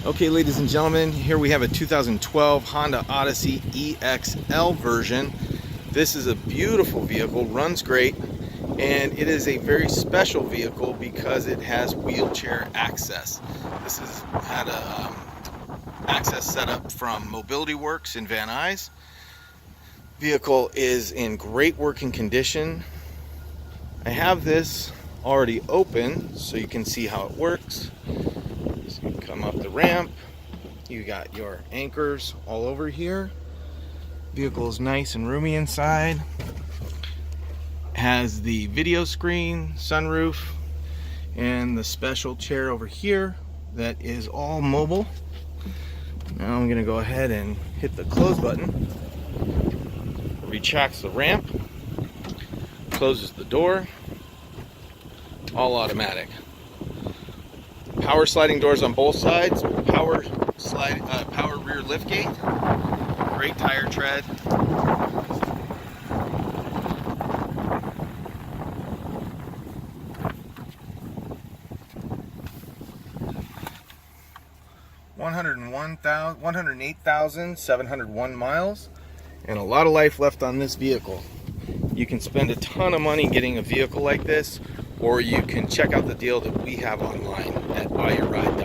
Okay, ladies and gentlemen, here we have a 2012 Honda Odyssey EXL version. This is a beautiful vehicle, runs great, and it is a very special vehicle because it has wheelchair access. This has had a access set up from Mobility Works in Van Nuys. Vehicle is in great working condition. I have this already open so you can see how it works. So you come up the ramp, you got your anchors all over here. Vehicle is nice and roomy inside. Has the video screen, sunroof, and the special chair over here that is all mobile. Now I'm gonna go ahead and hit the close button. Retracts the ramp, closes the door, all automatic. Power sliding doors on both sides, power rear liftgate, great tire tread. $108,701 miles, and a lot of life left on this vehicle. You can spend a ton of money getting a vehicle like this, or you can check out the deal that we have online at buyyourride.com.